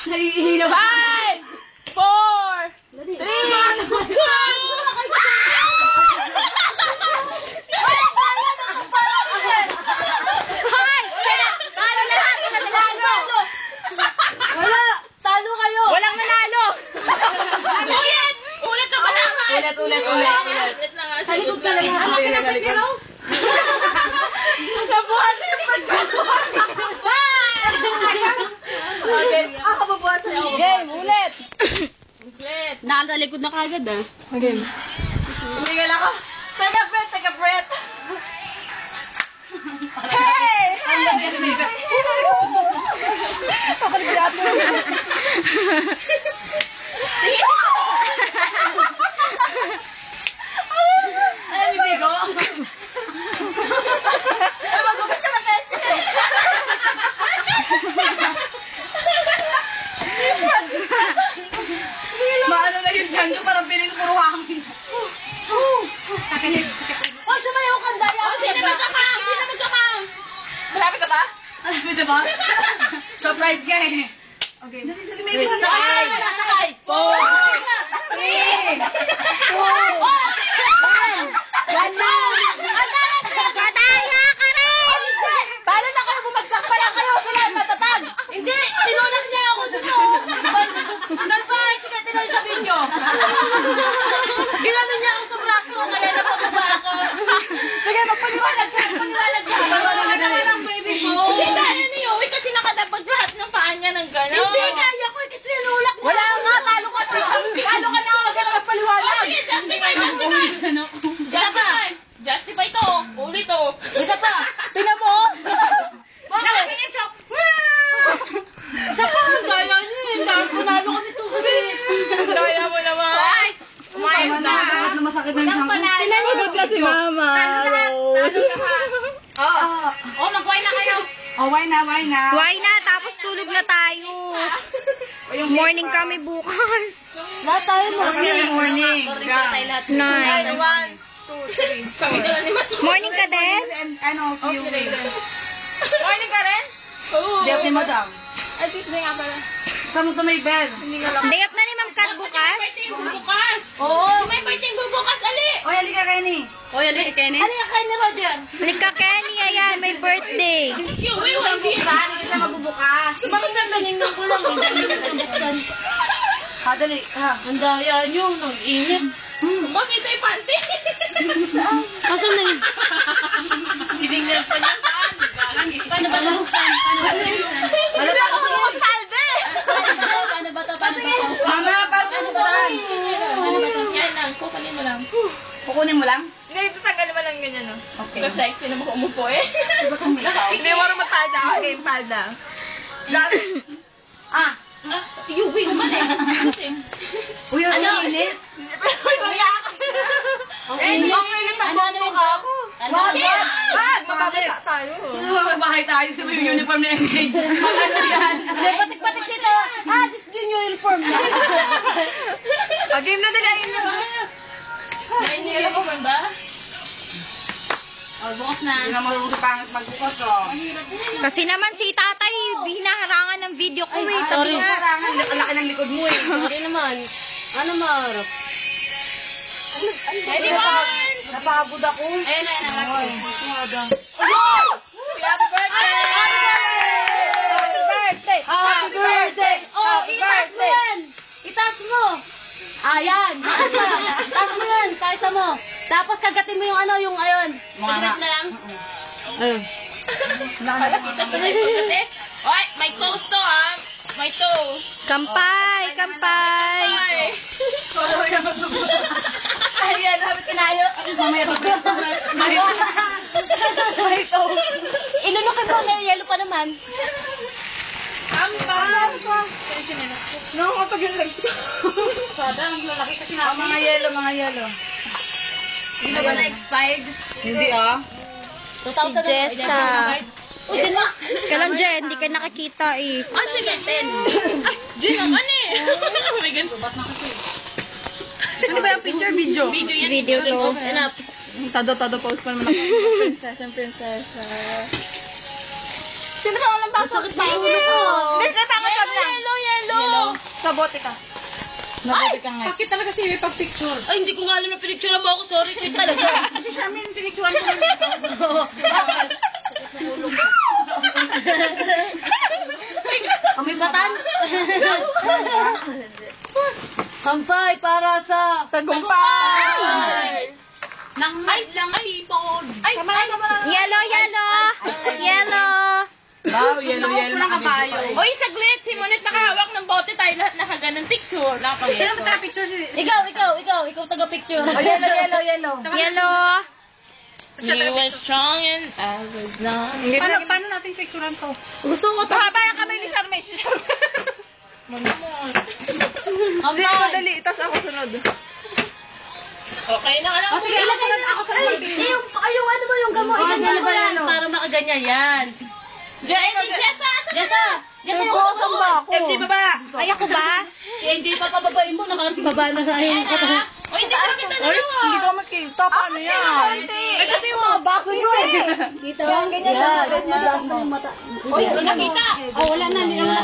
Nahihina ba? 5, 4, 3, 2, 1. Wala! Talo kayo! Walang nanalo! Ulit! Ulit na malaman! Ulit na nga. Sa likod ka lang. Anak ka na Baby Rose! Nabuhat na yung pagkakuhan! Okay. Ako babuhat na ako. Game, ulit! Ulit! Nakatalikod na kagad ah. Okay. Tinggal ako. Take a breath, take a breath. Hey! Ako na bigat mo. Ano yung bigo? Ay, magugas ka na peche. Maano na yung dyan ko, parang piling puro hangin. Huwag sumayaw kang daya. Sino magkakam? Sino magkakam? Malapit na ba? Malapit na ba? Surprise ka eh. Okay. Sakay! Sakay! 4, 3, 2, 1 na! Madaya ka rin! Paano na kayo bumagsak pa lang kayo? Sila matatag! Hindi! Tinulak niya ako dito! Saan pa? Sige, tinuloy sa video! Ginano niya ako sa braso, kaya napababa ako. Sige, magpaliwanag ka! Magpaliwanag ka! Magpaliwanag naman ang baby ko! Hindi kaya ni Yowie kasi nakadapag lahat ng paa niya ng gano'n. Hindi kaya ko kasi tinulak niya. Wala nga! Talo ka na! Talo ka na! Huwag ka na magpaliwanag! Sige, justify, justify. Justify. Justify to. Ulit to. Isa pa! Tingnan mo! Bakit? Isa pa! Ang daya niyo eh! Panalo kami to kasi. Kaya mo naman. Tama na! Bakit na masakit na yung siyang ko? Tinan niyo yung Si Mama! Rose! Oh, mag-wine na kayo. Oh, why na? Why na? Why na? Tapos tulog na tayo. Morning kami bukas. Lahat tayo mo. Morning! Nine. 1, 2, 3. Kami doon ni Mati. Morning ka din? And ano, few Morning ka rin? Oo. Day off ni Madam. Ay, Tuesday nga pala. Saan mo may bed? Day off na ni Ma'am Kat bukas? Birthday yung bubukas. Oo! May birthday yung bubukas, ali. Oy, halika Kenny! Oy, alin Kenny? Ano yung Kenny Roger? Lika Kenny, ayan, may birthday. Yowie, hindi. Saan? Hindi siya magbubukas. Bakit nandaningnan ko lang? Dali. Ha? Ang daya niyo, nang init. Bakit ay panty? Asan na yun? Tinignan pa niya saan. Paano ba ito? Hindi ako magpalde. Paano ba ito? Mama, paano mo saan? Paano ba ito? Yan lang, kukunin mo lang. Kukunin mo lang? Ngayon, tatanggal mo lang ganyan, no? Okay. Kasi sexy na mo umupo eh. Iba kang may ikaw. Hindi mo rin magpalda ako ngayon, palda. Ah! Yuwi naman eh. Uy, ang init. Okay, mainit ang buka ako. Bakit? Wag, mababasa tayo. Magbahay tayo sa yung uniform ni MJ. Ano yan? Hindi, patik-patik dito. Ah, this is yung uniform na. Game na nila yun naman. May uniform ba? Oh, bukas na. Hindi na marunong sa pangit magbukas, oh. Kasi naman si tatay, hinaharangan ng video ko eh. sorry. Sabi nga, Karangan, laki ng likod mo eh. Sorry naman. Ano maharap? Ready, one! Napagod ako. Ayun na, Ay, Happy happy birthday! Happy birthday! Happy birthday! Oh, itaas mo yan! Itaas mo! Ayan! Itaas mo yan! Kaisa mo! Tapos kagatin mo yung ano, yung ayon. Mga na lang. Ayun. Oy, may toast to ha. May toast. kampay, kampay. Ay. Ayan, sabi kinayo. Mamaya may toast. Ilunukin mo na yellow pa naman. No, kapag yung legs ko. Sada, ang lalaki kasi na. Mga yelo, mga yelo. Hindi na ba na-expired? Hindi ah. 2,000 Jessa. Uy, din na. Kailan dyan, hindi ka nakakita eh. Ah, sige, 10. Diyan naman eh. May ganito. Ano ba yung picture, video? Video yan. Video to. Enough. Todo post pa naman ako. Princess and princess. Sino ba walang baso? Sakit sa ulo ko. Basta tama ka na. Yellow. Sa bote ka. Nabuti ka nga. Bakit talaga si Iwi pag-picture? Ay, hindi ko nga alam na pinicturean mo ako. Sorry, kayo talaga. Kasi Charmaine, pinicturean ko lang dito. May batan? Kampay para sa... Tagumpay! Nang mais lang tipon. Ay, Yellow, yellow. Yellow. Wow, yellow ng kabayo. Oy, saglit. Si Monet nakahawak ng bote. Tayo lahat nakaganon picture. Sino ba tayo picture si... Ikaw taga-picture. Yellow. Yellow. You were strong and I was not. Paano natin picturean to? Gusto ko to. Mahaba yung kamay ni Charmaine. Si Charmaine. Kampay. Dali, itas ako sunod. Okay na ka lang. Ilagay mo ako sa yung ano mo yung gamo. Ilagay mo yan para makaganyan yan. Jessa yung kusong ba ako? MJ baba! Ay, ako ba? Si MJ pa pababain mo. Nakababa na nga yun. Oy, hindi ka kita dalawa. Hindi ko makita. Paano yan? Ay, kasi yung mga baso nyo eh. Dito. Ganyan. Ganyan. Oy, hindi nakita. Oh, wala na. Hindi na